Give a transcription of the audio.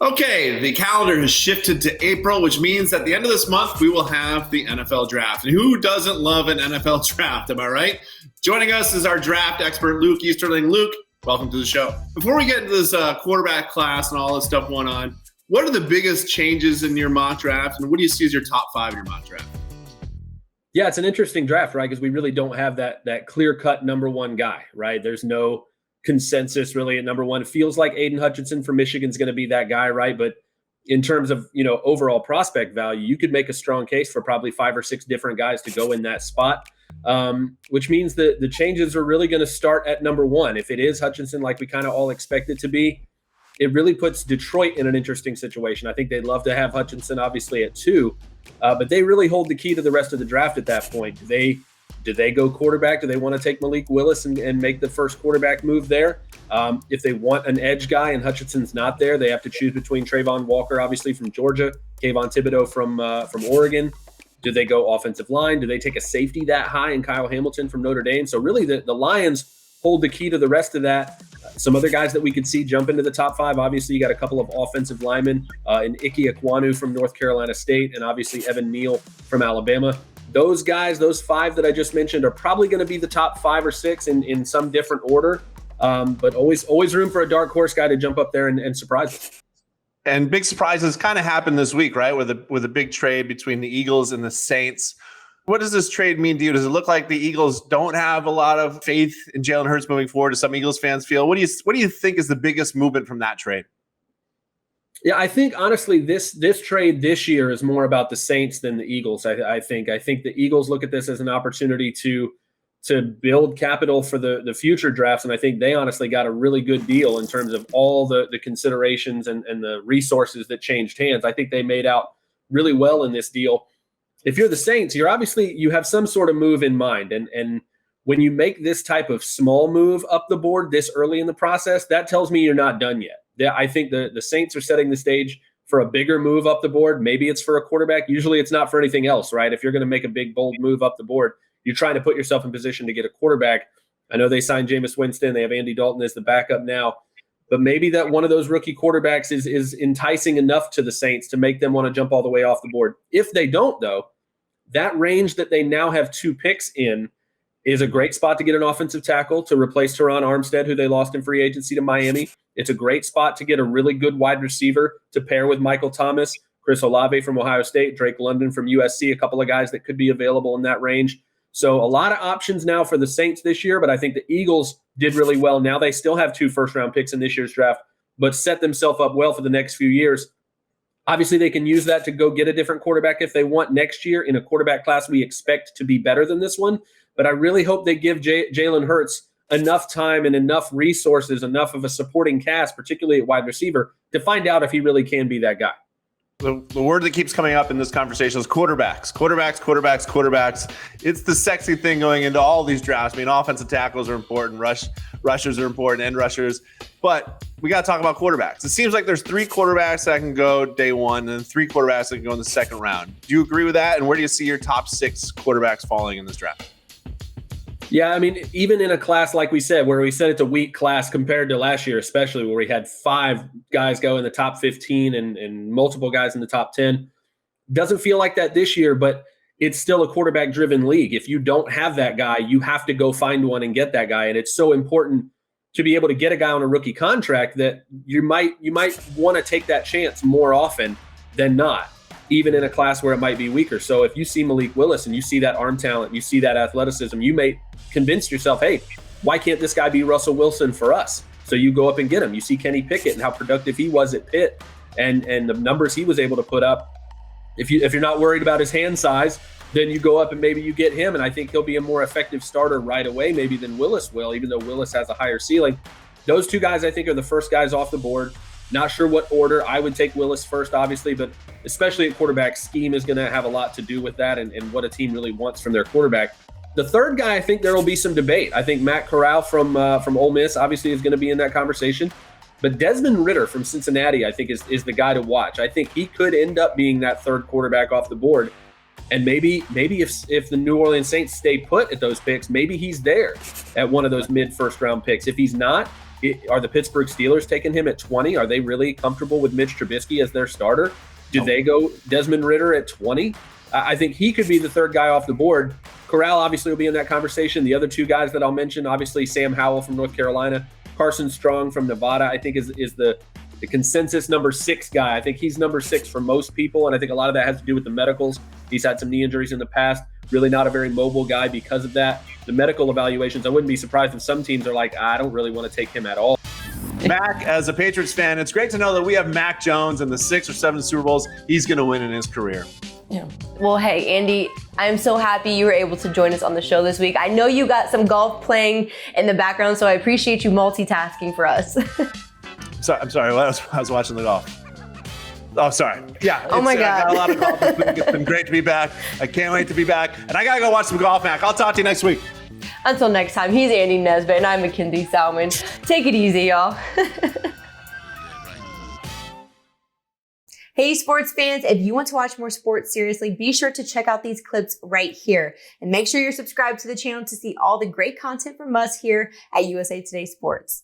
Okay, the calendar has shifted to April, which means at the end of this month, we will have the NFL draft. And who doesn't love an NFL draft, am I right? Joining us is our draft expert, Luke Easterling. Luke, welcome to the show. Before we get into this quarterback class and all this stuff going on, what are the biggest changes in your mock draft, and what do you see as your top 5 in your mock draft? Yeah, it's an interesting draft, right? Because we really don't have that clear-cut number one guy, right? There's no consensus really at number one. It feels like Aiden Hutchinson from Michigan is going to be that guy, right? But in terms of, overall prospect value, you could make a strong case for probably 5 or 6 different guys to go in that spot, which means that the changes are really going to start at number one. If it is Hutchinson, like we kind of all expect it to be, it really puts Detroit in an interesting situation. I think they'd love to have Hutchinson obviously at 2, but they really hold the key to the rest of the draft at that point. Do they go quarterback? Do they want to take Malik Willis and make the first quarterback move there? If they want an edge guy and Hutchinson's not there, they have to choose between Trayvon Walker, obviously from Georgia, Kayvon Thibodeau from Oregon. Do they go offensive line? Do they take a safety that high in Kyle Hamilton from Notre Dame? So really the Lions hold the key to the rest of that. Some other guys that we could see jump into the top 5. Obviously, you got a couple of offensive linemen in Ike Ekwonu from North Carolina State and obviously Evan Neal from Alabama. Those guys, those 5 that I just mentioned, are probably going to be the top 5 or 6 in some different order. But always room for a dark horse guy to jump up there and surprise us. And big surprises kind of happened this week, right? With a big trade between the Eagles and the Saints. What does this trade mean to you? Does it look like the Eagles don't have a lot of faith in Jalen Hurts moving forward, as some Eagles fans feel? What do you think is the biggest movement from that trade? Yeah, I think honestly, this trade this year is more about the Saints than the Eagles. I think the Eagles look at this as an opportunity to build capital for the future drafts, and I think they honestly got a really good deal in terms of all the considerations and the resources that changed hands. I think they made out really well in this deal. If you're the Saints, you have some sort of move in mind, and when you make this type of small move up the board this early in the process, that tells me you're not done yet. I think the Saints are setting the stage for a bigger move up the board. Maybe it's for a quarterback. Usually it's not for anything else, right? If you're going to make a big, bold move up the board, you're trying to put yourself in position to get a quarterback. I know they signed Jameis Winston. They have Andy Dalton as the backup now. But maybe that one of those rookie quarterbacks is enticing enough to the Saints to make them want to jump all the way off the board. If they don't, though, that range that they now have 2 picks in is a great spot to get an offensive tackle to replace Teron Armstead, who they lost in free agency to Miami. It's a great spot to get a really good wide receiver to pair with Michael Thomas, Chris Olave from Ohio State, Drake London from USC, a couple of guys that could be available in that range. So a lot of options now for the Saints this year, but I think the Eagles did really well. Now they still have 2 first-round picks in this year's draft, but set themselves up well for the next few years. Obviously, they can use that to go get a different quarterback if they want next year in a quarterback class we expect to be better than this one. But I really hope they give Jalen Hurts enough time and enough resources, enough of a supporting cast, particularly at wide receiver, to find out if he really can be that guy. The word that keeps coming up in this conversation is quarterbacks. It's the sexy thing going into all these drafts. I mean, offensive tackles are important, rushers are important, end rushers. But we got to talk about quarterbacks. It seems like there's 3 quarterbacks that can go day 1 and 3 quarterbacks that can go in the second round. Do you agree with that? And where do you see your top 6 quarterbacks falling in this draft? Yeah, I mean, even in a class like we said, where we said it's a weak class compared to last year, especially where we had 5 guys go in the top 15 and multiple guys in the top 10, doesn't feel like that this year, but it's still a quarterback-driven league. If you don't have that guy, you have to go find one and get that guy, and it's so important to be able to get a guy on a rookie contract that you might want to take that chance more often than not, even in a class where it might be weaker. So if you see Malik Willis and you see that arm talent, you see that athleticism, you may convince yourself, hey, why can't this guy be Russell Wilson for us? So you go up and get him. You see Kenny Pickett and how productive he was at Pitt and the numbers he was able to put up. If you're not worried about his hand size, then you go up and maybe you get him, and I think he'll be a more effective starter right away maybe than Willis will, even though Willis has a higher ceiling. Those 2 guys I think are the first guys off the board. Not sure what order. I would take Willis first, obviously, but especially at quarterback, scheme is going to have a lot to do with that and what a team really wants from their quarterback. The third guy, I think there will be some debate. I think Matt Corral from Ole Miss obviously is going to be in that conversation. But Desmond Ridder from Cincinnati, I think, is the guy to watch. I think he could end up being that third quarterback off the board. And maybe if the New Orleans Saints stay put at those picks, maybe he's there at one of those mid-first round picks. If he's not, Are the Pittsburgh Steelers taking him at 20? Are they really comfortable with Mitch Trubisky as their starter? Do they go Desmond Ridder at 20? I think he could be the third guy off the board. Corral obviously will be in that conversation. The other two guys that I'll mention, obviously Sam Howell from North Carolina, Carson Strong from Nevada, I think is the consensus number 6 guy. I think he's number 6 for most people, and I think a lot of that has to do with the medicals. He's had some knee injuries in the past. Really not a very mobile guy because of that. The medical evaluations, I wouldn't be surprised if some teams are like, I don't really want to take him at all. Mac, as a Patriots fan, it's great to know that we have Mac Jones in the 6 or 7 Super Bowls he's going to win in his career. Yeah. Well, hey, Andy, I'm so happy you were able to join us on the show this week. I know you got some golf playing in the background, so I appreciate you multitasking for us. I'm sorry. I was watching the golf. Oh, sorry. Yeah. Oh, my God. I got a lot of golf this week. It's been great to be back. I can't wait to be back. And I got to go watch some golf, Mac. I'll talk to you next week. Until next time, he's Andy Nesbitt, and I'm Mackenzie Salmon. Take it easy, y'all. Hey, sports fans, if you want to watch more sports seriously, be sure to check out these clips right here. And make sure you're subscribed to the channel to see all the great content from us here at USA Today Sports.